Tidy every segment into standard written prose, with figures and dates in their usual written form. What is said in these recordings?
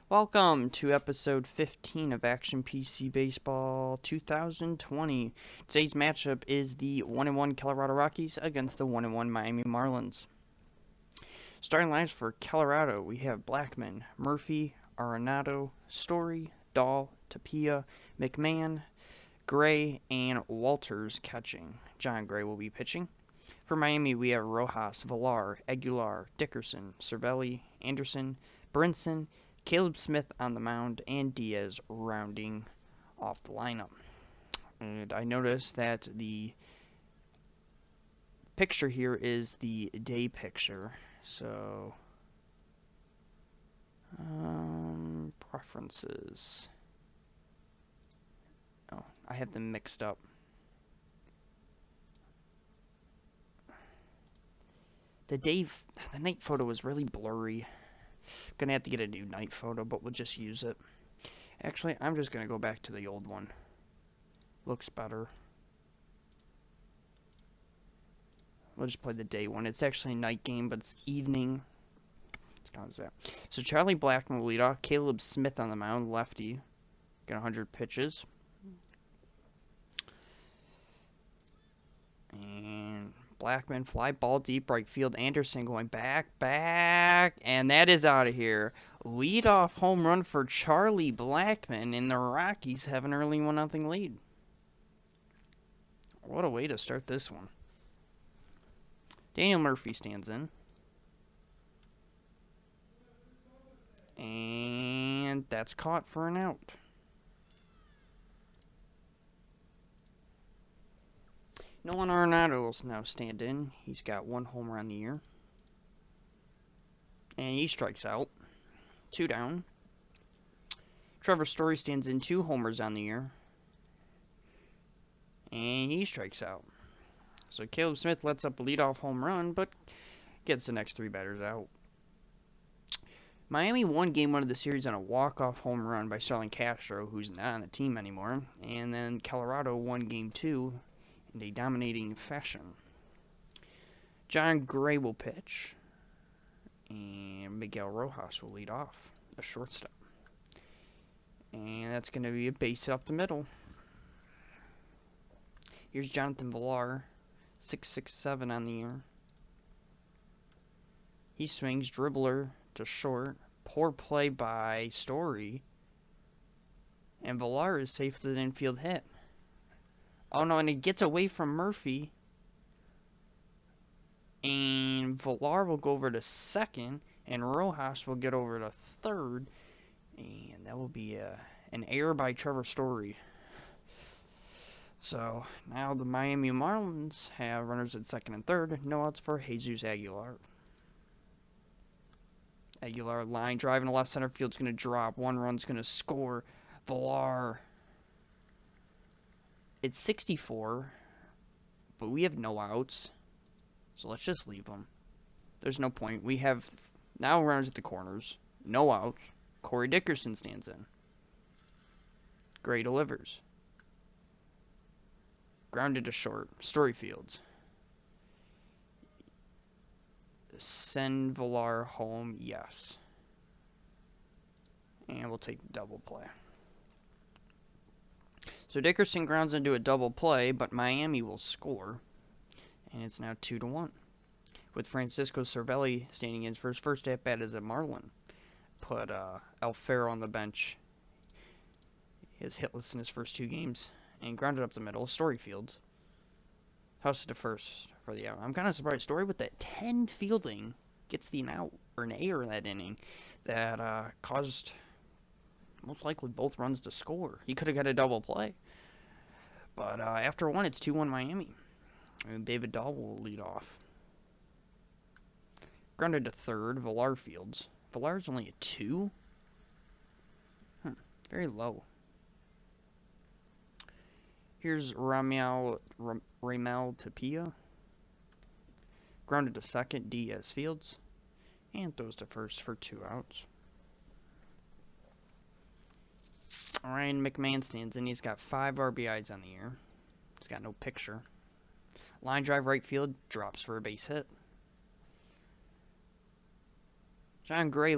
Welcome to episode 15 of Action PC Baseball 2020. Today's matchup is the 1-1 Colorado Rockies against the 1-1 Miami Marlins. Starting lines for Colorado, we have Blackman, Murphy, Arenado, Story, Dahl, Tapia, McMahon, Gray, and Walters catching. John Gray will be pitching. For Miami, we have Rojas, Villar, Aguilar, Dickerson, Cervelli, Anderson, Brinson, Caleb Smith on the mound, and Diaz rounding off the lineup. And I noticed that the picture here is the day picture. So, preferences. Oh, I have them mixed up. The night photo is really blurry. Gonna have to get a new night photo, but we'll just use it. Actually, I'm just gonna go back to the old one. Looks better. We'll just play the day one. It's actually a night game, but it's evening. How's that? So Charlie Blackman will lead off. Caleb Smith on the mound, lefty. Got 100 pitches. And Blackman, fly ball deep right field. Anderson going back, and that is out of here. Leadoff home run for Charlie Blackman, and the Rockies have an early 1-0 lead. What a way to start this one. Daniel Murphy stands in. And that's caught for an out. Nolan Arenado will now stand in. He's got 1 homer on the year. And he strikes out. 2 down. Trevor Story stands in, 2 homers on the year. And he strikes out. So Caleb Smith lets up a leadoff home run, but gets the next 3 batters out. Miami won Game 1 of the series on a walk-off home run by Starlin Castro, who's not on the team anymore. And then Colorado won Game 2 in a dominating fashion. John Gray will pitch. And Miguel Rojas will lead off, a shortstop. And that's going to be a base up the middle. Here's Jonathan Villar, 6.67 on the year. He swings, dribbler to short. Poor play by Story. And Villar is safe to the infield hit. Oh no, and it gets away from Murphy. And Villar will go over to second. And Rojas will get over to third. And that will be an error by Trevor Story. So now the Miami Marlins have runners at second and third. No outs for Jesus Aguilar. Aguilar line drive in the left center field's going to drop. 1 run's going to score. Villar. It's 64, but we have no outs. So let's just leave them. There's no point. We have now runners at the corners. No outs. Corey Dickerson stands in. Gray delivers. Grounded to short. Story fields. Send Villar home, yes. And we'll take the double play. So Dickerson grounds into a double play, but Miami will score. And it's now 2-1. With Francisco Cervelli standing in for his first at-bat as a Marlin. Put Alfaro on the bench. He has hitless in his first 2 games. And grounded up the middle. Story fields. House to first for the out. I'm kind of surprised. Story with that 10 fielding gets the out or an error in that inning that caused most likely both runs to score. He could have got a double play. But after 1, it's 2-1 Miami. And David Dahl will lead off. Grounded to third. Villar fields. Villar's only a 2? Very low. Here's Ramel Tapia. Grounded to second, Diaz fields. And throws to first for 2 outs. Ryan McMahon stands in. He's got 5 RBIs on the year. He's got no picture. Line drive right field, drops for a base hit. John Gray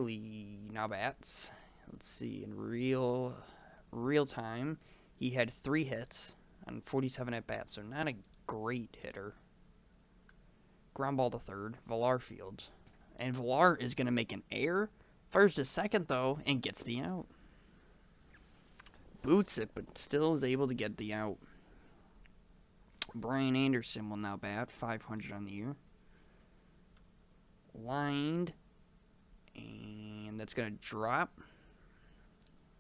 now bats. let's see, in real time, he had 3 hits on 47 at bats, so not a great hitter. Ground ball to third, Villar fields, and Villar is going to make an error. Fires to second though, and gets the out. Boots it, but still is able to get the out. Brian Anderson will now bat, 500 on the year. Lined, and that's going to drop.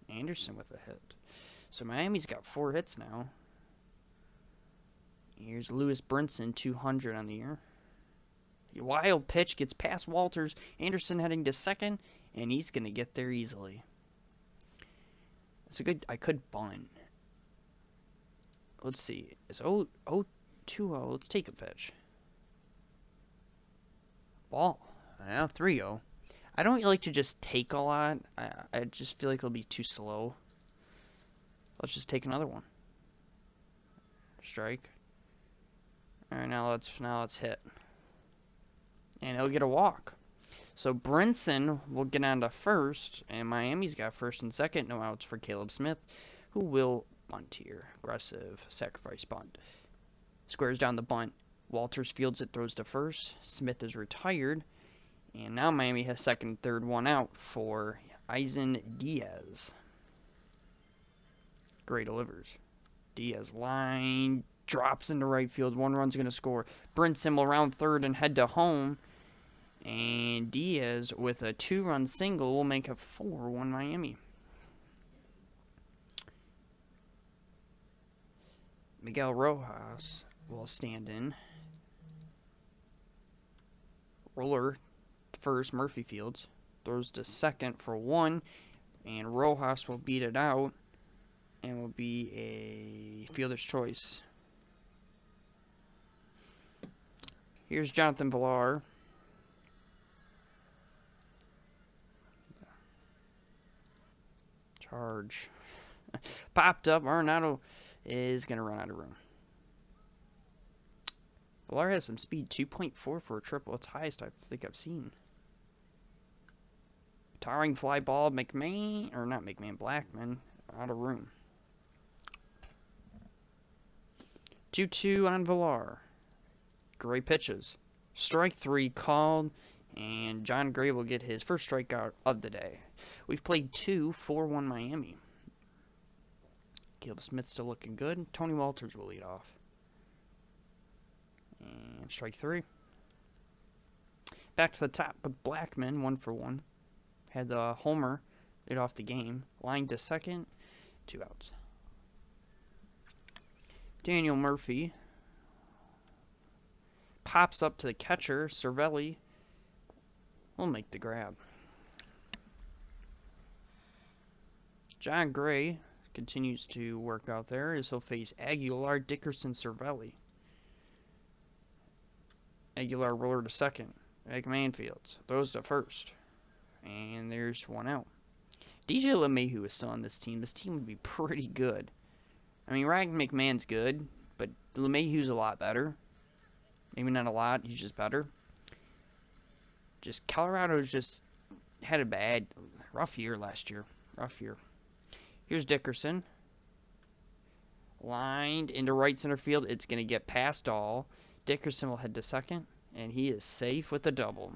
Anderson with a hit. So Miami's got 4 hits now. Here's Lewis Brinson, 200 on the year. Wild pitch gets past Walters. Anderson heading to second, and he's going to get there easily. It's a good. I could bunt. Let's see. It's 0-2-0. Let's take a pitch. Ball. Now 3-0. I don't like to just take a lot. I just feel like it'll be too slow. Let's just take another one. Strike. All right, now let's hit. And he'll get a walk. So Brinson will get on to first, and Miami's got first and second. No outs for Caleb Smith, who will bunt here. Aggressive sacrifice bunt. Squares down the bunt. Walters fields it, throws to first. Smith is retired. And now Miami has second and third, one out for Eisen Diaz. Gray delivers. Diaz line drops into right field. 1 run's going to score. Brinson will round third and head to home. And Diaz, with a 2-run single, will make it 4-1 Miami. Miguel Rojas will stand in. Roller first, Murphy fields. Throws to second for 1. And Rojas will beat it out. And will be a fielder's choice. Here's Jonathan Villar. Charge. Popped up. Arenado is going to run out of room. Villar has some speed. 2.4 for a triple. It's highest I think I've seen. Towering fly ball. McMahon. Or not McMahon. Blackman. Out of room. 2-2 on Villar. Gray pitches. Strike 3 called. And John Gray will get his first strikeout of the day. We've played 4-1 Miami. Caleb Smith still looking good. Tony Walters will lead off. And strike 3. Back to the top with Blackman, 1 for 1. Had the homer lead off the game. Line to second, 2 outs. Daniel Murphy pops up to the catcher. Cervelli will make the grab. John Gray continues to work out there as he'll face Aguilar, Dickerson, Cervelli. Aguilar roller to second. McMahon fields. Throws to first. And there's 1 out. DJ LeMahieu is still on this team. This team would be pretty good. I mean, Ryan McMahon's good, but LeMahieu's a lot better. Maybe not a lot, he's just better. Colorado's just had a rough year last year. Rough year. Here's Dickerson. Lined into right center field. It's going to get past all. Dickerson will head to second, and he is safe with a double.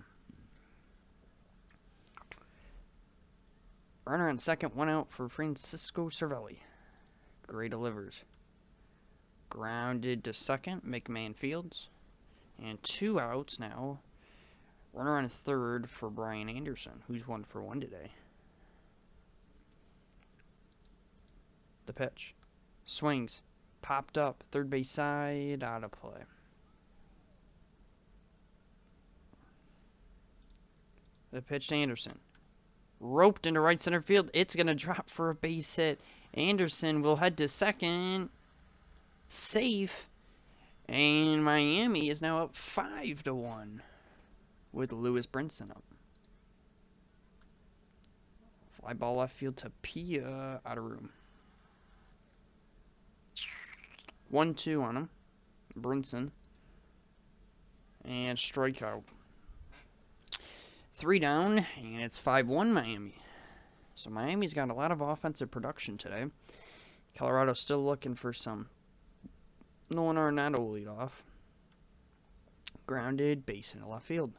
Runner on second, 1 out for Francisco Cervelli. Gray delivers. Grounded to second, McMahon fields. And 2 outs now. Runner on third for Brian Anderson, who's 1 for 1 today. The pitch. Swings. Popped up. Third base side. Out of play. The pitch to Anderson. Roped into right center field. It's going to drop for a base hit. Anderson will head to second. Safe. And Miami is now up 5-1 with Lewis Brinson up. Fly ball left field to Pia. Out of room. 1-2 on him. Brinson. And strikeout. 3 down, and it's 5-1 Miami. So Miami's got a lot of offensive production today. Colorado's still looking for some. Nolan Arenado will lead off. Grounded, base into left field.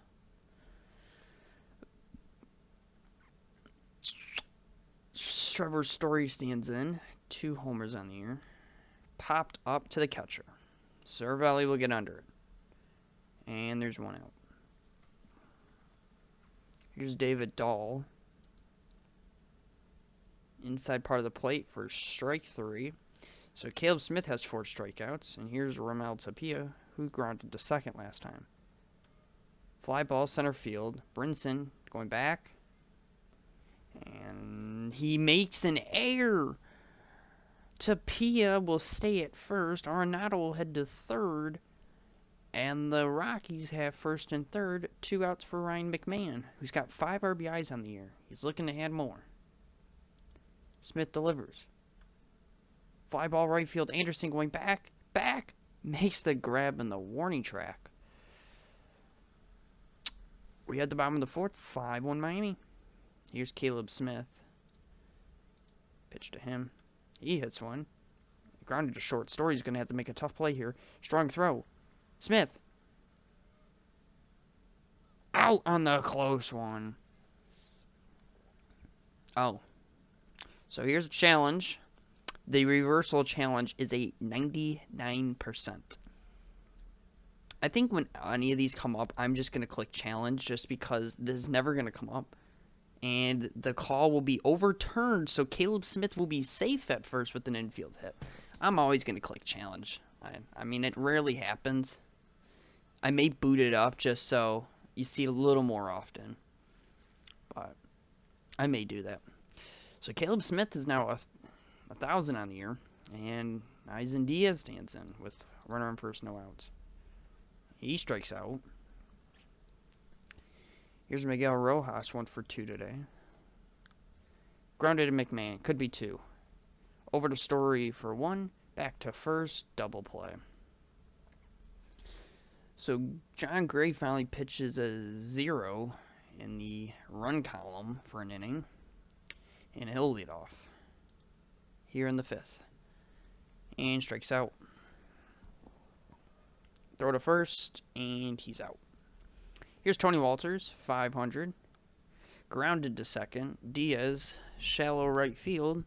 Trevor Story stands in. 2 homers on the year. Popped up to the catcher. Cervelli will get under it. And there's 1 out. Here's David Dahl. Inside part of the plate for strike 3. So Caleb Smith has 4 strikeouts. And here's Romel Tapia, who grounded to second last time. Fly ball center field. Brinson going back. And he makes an error. Tapia will stay at first. Arenado will head to third. And the Rockies have first and third. 2 outs for Ryan McMahon, who's got 5 RBIs on the year. He's looking to add more. Smith delivers. Fly ball right field. Anderson going back. Makes the grab in the warning track. We had the bottom of the 4th. 5-1 Miami. Here's Caleb Smith. Pitch to him. He hits one. Grounded to short. Story's going to have to make a tough play here. Strong throw. Smith. Out on the close one. Oh. So here's a challenge. The reversal challenge is a 99%. I think when any of these come up, I'm just going to click challenge just because this is never going to come up. And the call will be overturned, so Caleb Smith will be safe at first with an infield hit. I'm always going to click challenge. I mean, it rarely happens. I may boot it up just so you see it a little more often. But I may do that. So Caleb Smith is now 1,000 on the year. And Eisen Diaz stands in with runner on first, no outs. He strikes out. Here's Miguel Rojas, 1 for 2 today. Grounded to McMahon, could be 2. Over to Story for 1, back to first, double play. So John Gray finally pitches a 0 in the run column for an inning. And he'll lead off here in the 5th. And strikes out. Throw to first, and he's out. Here's Tony Walters, 500. Grounded to second. Diaz, shallow right field.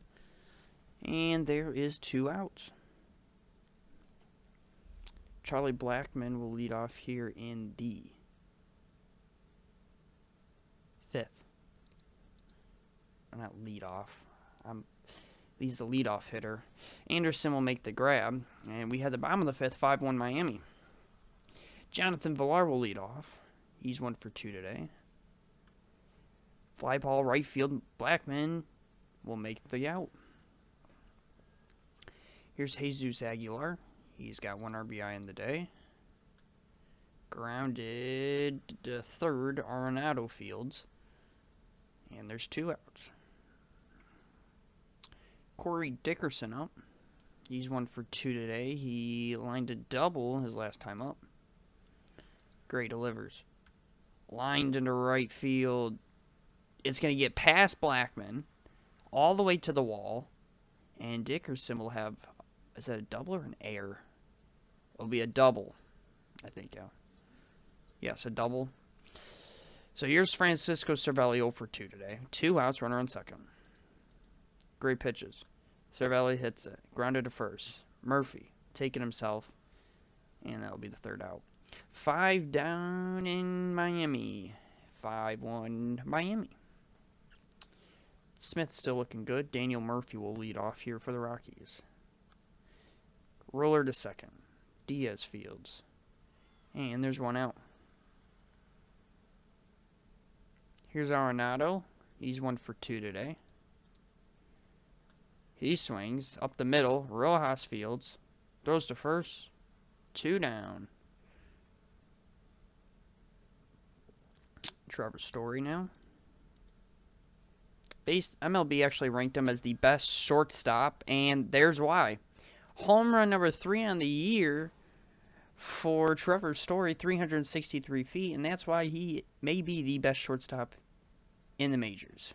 And there is 2 outs. Charlie Blackmon will lead off here in the 5th. Not lead off. He's the leadoff hitter. Anderson will make the grab. And we had the bottom of the 5th, 5-1 Miami. Jonathan Villar will lead off. He's 1 for 2 today. Fly ball right field. Blackmon will make the out. Here's Jesus Aguilar. He's got 1 RBI in the day. Grounded to third. Arenado fields. And there's 2 outs. Corey Dickerson up. He's 1 for 2 today. He lined a double his last time up. Gray delivers. Lined into right field. It's going to get past Blackmon. All the way to the wall. And Dickerson will have... Is that a double or an air? It'll be a double. I think, yeah. Yes, a double. So here's Francisco Cervelli 0 for 2 today. 2 outs, runner on second. Gray pitches. Cervelli hits it. Grounded to first. Murphy taking himself. And that'll be the 3rd out. 5 down in Miami. 5-1 Miami. Smith's still looking good. Daniel Murphy will lead off here for the Rockies. Roller to second. Diaz fields. And there's 1 out. Here's Arenado. He's 1 for 2 today. He swings up the middle. Rojas fields. Throws to first. 2 down. Trevor Story now. MLB actually ranked him as the best shortstop, and there's why. Home run number 3 on the year for Trevor Story, 363 feet, and that's why he may be the best shortstop in the majors.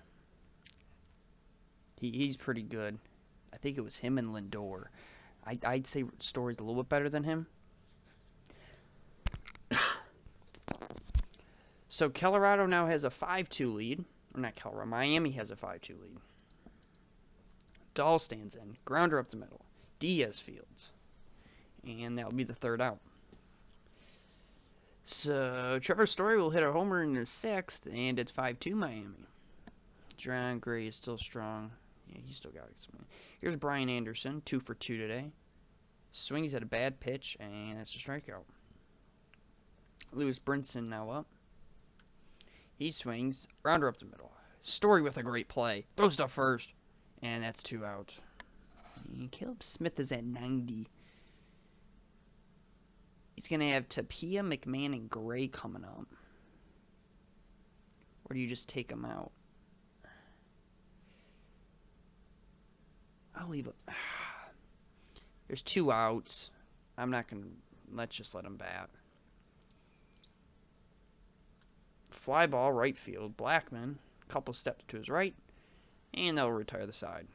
He's pretty good. I think it was him and Lindor. I'd say Story's a little bit better than him. So Colorado now has a 5-2 lead. Or not Colorado, Miami has a 5-2 lead. Dahl stands in. Grounder up the middle. Diaz fields. And that'll be the third out. So Trevor Story will hit a homer in the sixth, and it's 5-2 Miami. John Gray is still strong. Yeah, he's still got some. Here's Brian Anderson, 2 for 2 today. Swings at a bad pitch, and it's a strikeout. Lewis Brinson now up. He swings. Rounder up the middle. Story with a great play. Throws to first, and that's 2 out. And Caleb Smith is at 90. He's going to have Tapia, McMahon, and Gray coming up. Or do you just take them out? I'll leave it. There's 2 outs. I'm not going to... Let's just let him bat. Fly ball, right field. Blackman, couple steps to his right. And they'll retire the side.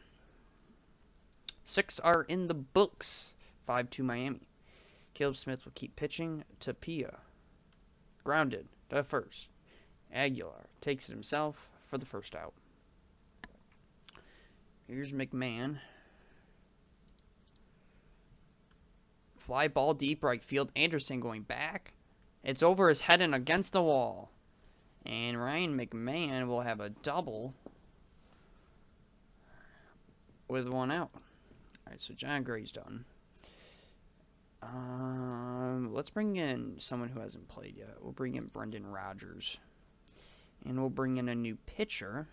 6 are in the books. 5-2 Miami. Caleb Smith will keep pitching. Tapia. Grounded to first. Aguilar takes it himself for the first out. Here's McMahon. Fly ball deep right field. Anderson going back. It's over his head and against the wall. And Ryan McMahon will have a double with 1 out. Alright, so John Gray's done. Let's bring in someone who hasn't played yet. We'll bring in Brendan Rodgers. And we'll bring in a new pitcher.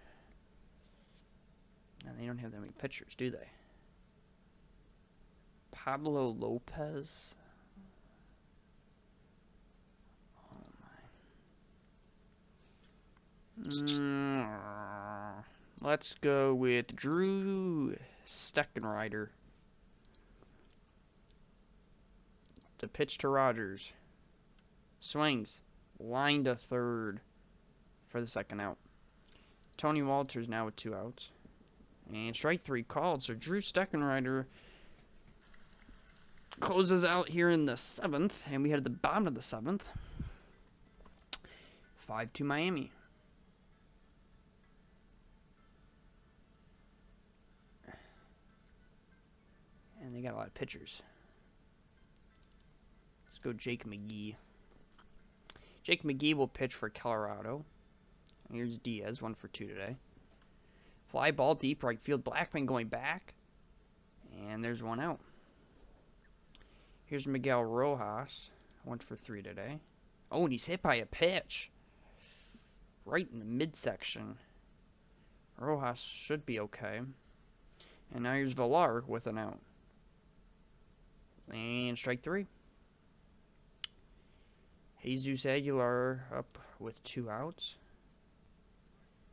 Now, they don't have that many pitchers, do they? Pablo Lopez. Oh my. Let's go with Drew Steckenrider. The pitch to Rodgers. Swings. Line to third for the second out. Tony Walters now with 2 outs. And strike 3 called. So Drew Steckenrider closes out here in the 7th. And we head to the bottom of the 7th. 5-2 Miami. And they got a lot of pitchers. Let's go Jake McGee. Jake McGee will pitch for Colorado. And here's Diaz, 1 for 2 today. Fly ball deep right field. Blackman going back. And there's 1 out. Here's Miguel Rojas, 1 for 3 today. Oh, and he's hit by a pitch. Right in the midsection. Rojas should be okay. And now here's Villar with an out. And strike 3. Jesus Aguilar up with 2 outs.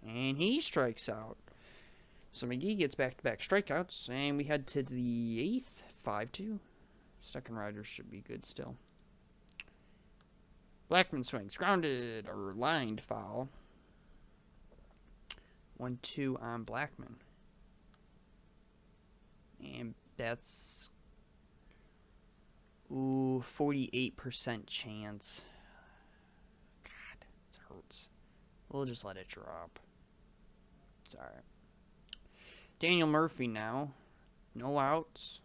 And he strikes out. So McGee gets back-to-back strikeouts. And we head to the 8th. 5-2. Steckenrider should be good still. Blackman swings. Grounded or lined foul. 1-2 on Blackman. And that's 48% chance. God, it hurts. We'll just let it drop. It's alright. Daniel Murphy now. No outs.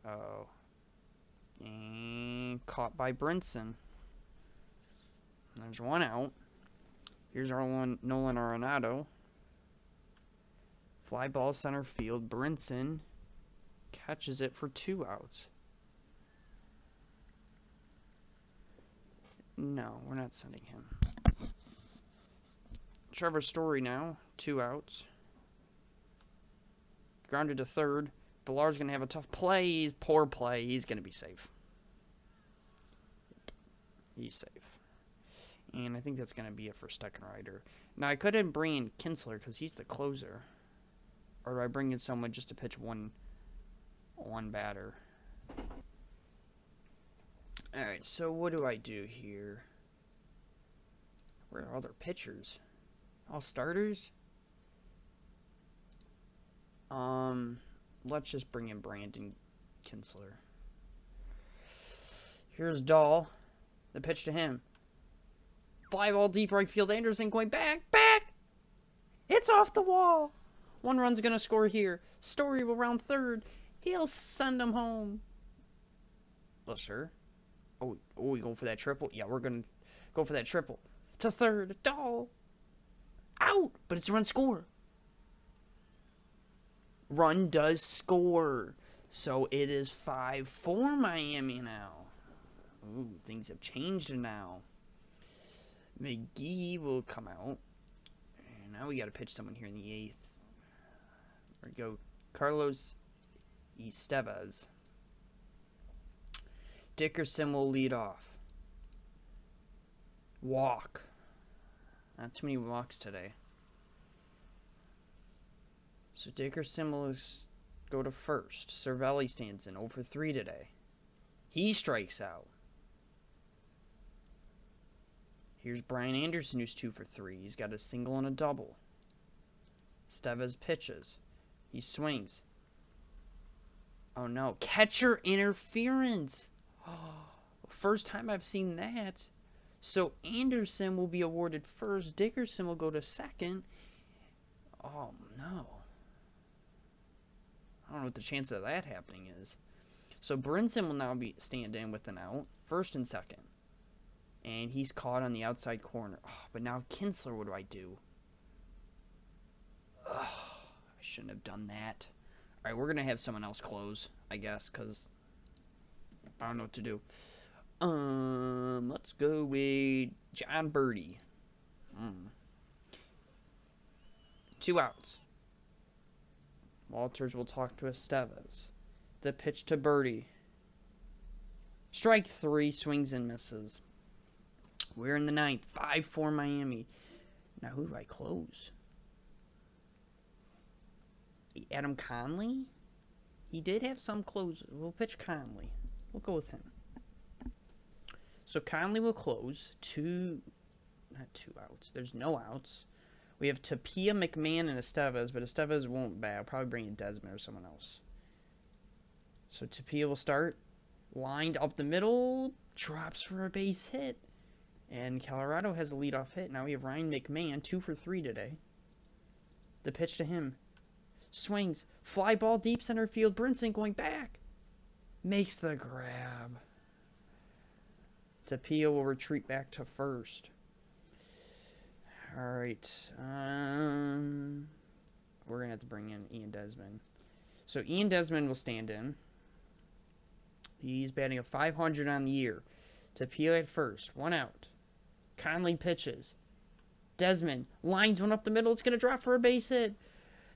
Oh. And caught by Brinson. There's 1 out. Here's our one, Nolan Arenado. Fly ball center field. Brinson catches it for 2 outs. No, we're not sending him. Trevor Story now. 2 outs. Grounded to third. Villar's going to have a tough play. Poor play. He's going to be safe. He's safe. And I think that's going to be it for Steckenrider. Now, I couldn't bring in Kinsler because he's the closer. Or do I bring in someone just to pitch one batter? Alright, so what do I do here? Where are other pitchers? All starters? Let's just bring in Brandon Kinsler. Here's Dahl. The pitch to him. Fly ball deep right field. Anderson going back. It's off the wall. 1 run's gonna score here. Story will round third. He'll send him home. Well, sure. Oh, we going for that triple? Yeah, we're gonna go for that triple. To third. Dahl. Out. But it's a run score. Run does score. So it is 5-4 Miami now. Ooh, things have changed now. McGee will come out. And now we got to pitch someone here in the 8th. There we go. Carlos Estevez. Dickerson will lead off. Walk. Not too many walks today. So Dickerson will go to first. Cervelli stands in 0 for 3 today. He strikes out. Here's Brian Anderson, who's 2 for 3. He's got a single and a double. Estevez pitches. He swings. Oh no. Catcher interference. First time I've seen that. So Anderson will be awarded first. Dickerson will go to second. Oh no. I don't know what the chance of that happening is. So Brinson will now stand in with an out. First and second. And he's caught on the outside corner. Oh, but now Kinsler, what do I do? I shouldn't have done that. Alright, we're going to have someone else close, I guess, because I don't know what to do. Let's go with John Birdie. 2 outs. Walters will talk to Estevez. The pitch to Birdie. Strike 3, swings and misses. We're in the 9th. 5-4 Miami. Now, who do I close? Adam Conley? He did have some close. We'll pitch Conley. We'll go with him. So Conley will close. Not 2 outs. There's no outs. We have Tapia, McMahon, and Estevez, but Estevez won't bat. I'll probably bring in Desmond or someone else. So Tapia will start. Lined up the middle. Drops for a base hit. And Colorado has a leadoff hit. Now we have Ryan McMahon, 2 for 3 today. The pitch to him. Swings. Fly ball deep center field. Brinson going back. Makes the grab. Tapia will retreat back to first. Alright. We're going to have to bring in Ian Desmond. So Ian Desmond will stand in. He's batting a .500 on the year. Tapia at first. 1 out. Conley pitches. Desmond lines one up the middle. It's going to drop for a base hit.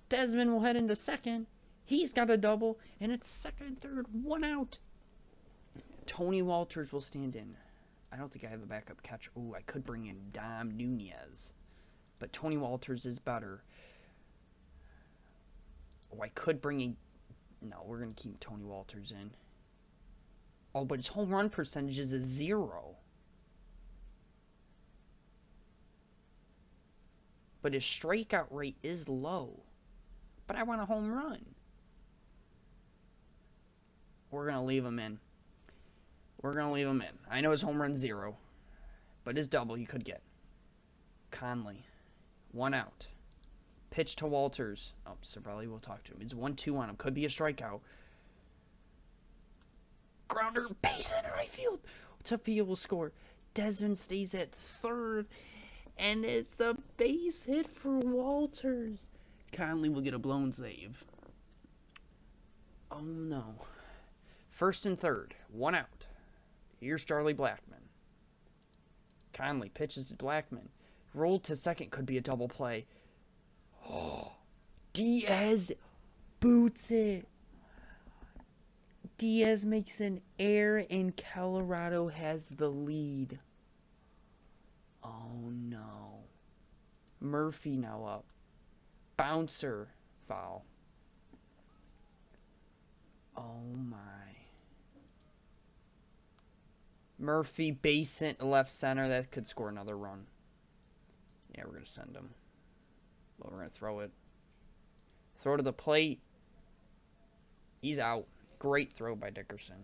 Desmond will head into second. He's got a double. And it's second and third. 1 out. Tony Walters will stand in. I don't think I have a backup catcher. Ooh, I could bring in Dom Nunez. But Tony Walters is better. Oh, I could bring in... No, we're going to keep Tony Walters in. Oh, but his home run percentage is a 0. But his strikeout rate is low. But I want a home run. We're going to leave him in. We're going to leave him in. I know his home run's 0. But his double you could get. Conley. 1 out. Pitch to Walters. Oh, Cervelli will talk to him. It's 1-2 on him. Could be a strikeout. Grounder. Base hit right field. Tapia will score. Desmond stays at third. And it's a base hit for Walters. Conley will get a blown save. Oh no. First and third. 1 out. Here's Charlie Blackmon. Conley pitches to Blackmon. Rolled to second. Could be a double play. Oh, Diaz boots it. Diaz makes an error and Colorado has the lead. Oh no. Murphy now up. Bouncer. Foul. Oh my. Murphy base hit left center. That could score another run. Yeah, we're going to send him. Well, we're going to throw it. Throw to the plate. He's out. Great throw by Dickerson.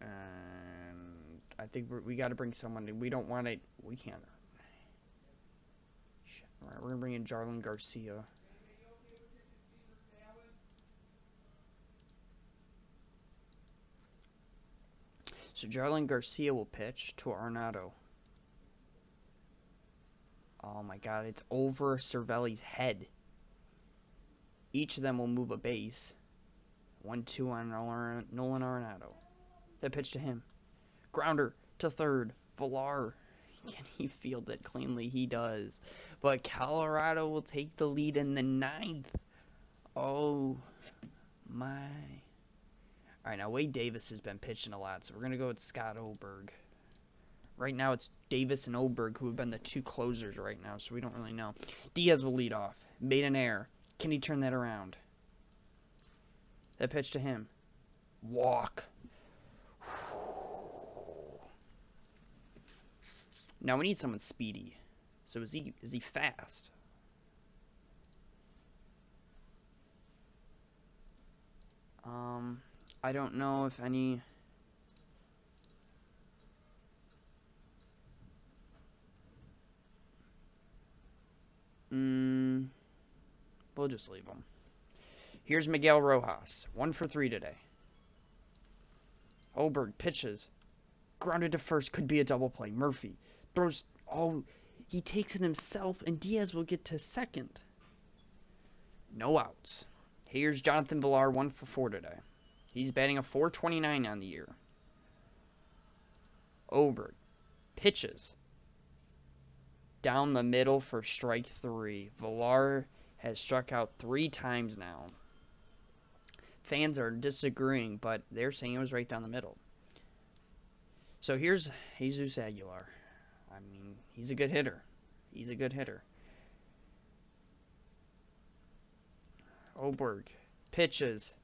And I think we got to bring someone in. We don't want it. We can't. Shit. All right, we're going to bring in Jarlin Garcia. So Jarlin Garcia will pitch to Arenado. Oh my god, it's over Cervelli's head. Each of them will move a base. 1-2 on Nolan Arenado. That pitch to him. Grounder to third. Villar. Can he field it cleanly? He does. But Colorado will take the lead in the 9th. Oh my. Alright, now Wade Davis has been pitching a lot, so we're going to go with Scott Oberg. Right now it's Davis and Oberg who have been the two closers right now, so we don't really know. Diaz will lead off. Made an error. Can he turn that around? That pitch to him. Walk. Now we need someone speedy. So is he fast? I don't know if any. We'll just leave him. Here's Miguel Rojas. 1 for 3 today. Oberg pitches. Grounded to first. Could be a double play. Murphy throws. Oh, he takes it himself, and Diaz will get to second. No outs. Here's Jonathan Villar. 1 for 4 today. He's batting a .429 on the year. Oberg pitches. Down the middle for strike 3. Villar has struck out 3 times now. Fans are disagreeing, but they're saying it was right down the middle. So here's Jesus Aguilar. I mean, he's a good hitter. He's a good hitter. Oberg pitches.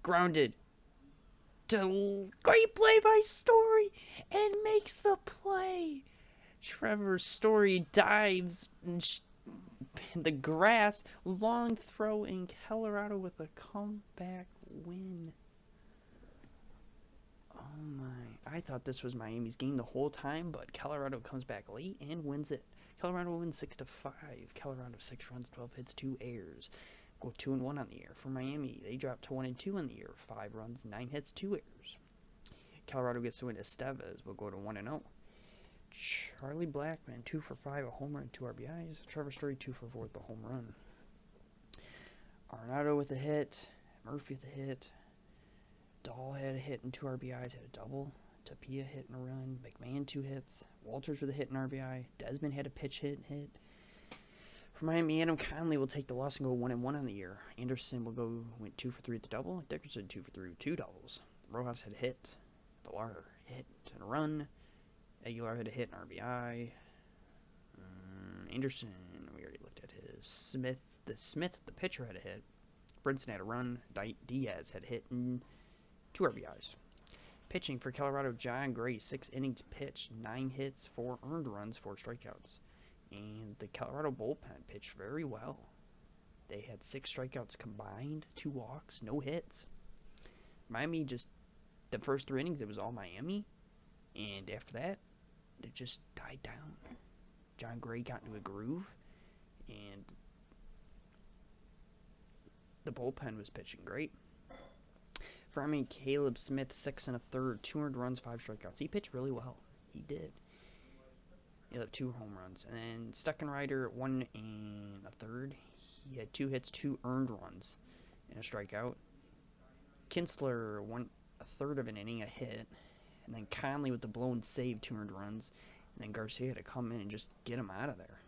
Grounded. Great play by Story and makes the play. Trevor Story dives in the grass. Long throw in Colorado with a comeback win. Oh my. I thought this was Miami's game the whole time, but Colorado comes back late and wins it. Colorado wins 6-5. Colorado 6 runs, 12 hits, 2 errors. Go 2-1 on the year. For Miami, they dropped to 1-2 on the year. 5 runs, 9 hits, 2 errors. Colorado gets to win. Estevez will go to 1-0. Charlie Blackmon, 2 for 5, a home run, 2 RBIs. Trevor Story, 2 for 4 with the home run. Arenado with a hit. Murphy with a hit. Dahl had a hit and 2 RBIs, had a double. Tapia hit and a run. McMahon 2 hits. Walters with a hit and RBI. Desmond had a pitch hit. For Miami, Adam Conley will take the loss and go 1-1 on the year. Anderson will went 2 for 3 with the double. Dickerson 2 for 3 with 2 doubles. Rojas had a hit. Villar hit and a run. Aguilar had a hit and RBI. Anderson, we already looked at his. Smith, the pitcher, had a hit. Brinson had a run. Diaz had a hit and 2 RBIs. Pitching for Colorado, John Gray, 6 innings pitched, 9 hits, 4 earned runs, 4 strikeouts. And the Colorado bullpen pitched very well. They had 6 strikeouts combined, 2 walks, no hits. Miami the first 3 innings, it was all Miami. And after that, it just died down. John Gray got into a groove, and the bullpen was pitching great. For Miami, Caleb Smith, 6 1/3, 2 earned runs, 5 strikeouts. He pitched really well. He did. He had 2 home runs. And then Steckenrider, 1 1/3. He had 2 hits, 2 earned runs, and a strikeout. Kinsler, 1 1/3 of an inning, a hit. And then Conley with the blown save, 2 earned runs. And then Garcia had to come in and just get him out of there.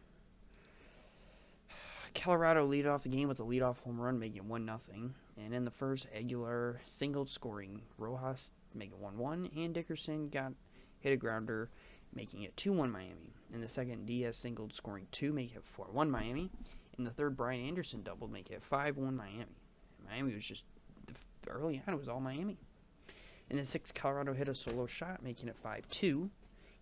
Colorado lead off the game with a leadoff home run, making it 1-0. And in the first, Aguilar singled, scoring. Rojas making it 1-1. And Dickerson hit a grounder, making it 2-1 Miami. In the second, Diaz singled, scoring 2, making it 4-1 Miami. In the third, Brian Anderson doubled, making it 5-1 Miami. Miami was just, early on, it was all Miami. In the sixth, Colorado hit a solo shot, making it 5-2.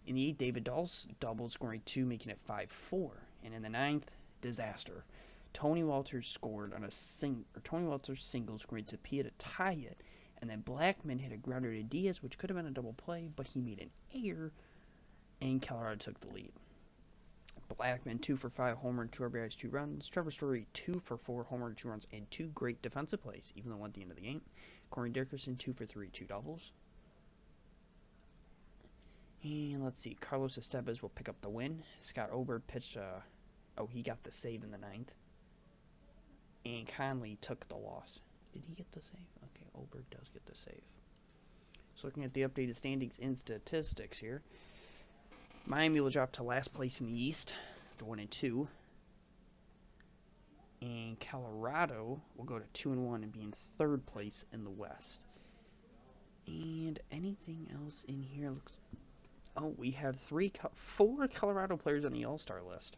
In the eighth, David Dahl doubled, scoring 2, making it 5-4. And in the ninth, disaster. Tony Walters scored on Tony Walters single scored to Pia to tie it, and then Blackman hit a grounder to Diaz, which could have been a double play, but he made an error, and Colorado took the lead. Blackman 2 for 5, homer, 2 RBIs, 2 runs. Trevor Story 2 for 4, homer, 2 runs, and 2 great defensive plays, even though at the end of the game. Corey Dickerson 2 for 3, 2 doubles. And let's see, Carlos Estevez will pick up the win. Scott Ober pitched he got the save in the 9th. And Conley took the loss. Did he get the save? Okay, Ober does get the save. So looking at the updated standings and statistics here, Miami will drop to last place in the East, the 1-2. And Colorado will go to 2-1 and be in 3rd place in the West. And anything else in here looks... Oh, we have 4 Colorado players on the All-Star list.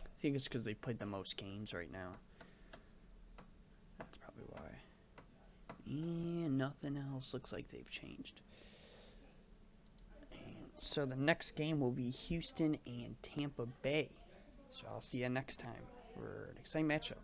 I think it's because they've played the most games right now. That's probably why. And nothing else looks like they've changed. And so the next game will be Houston and Tampa Bay. So I'll see you next time for an exciting matchup.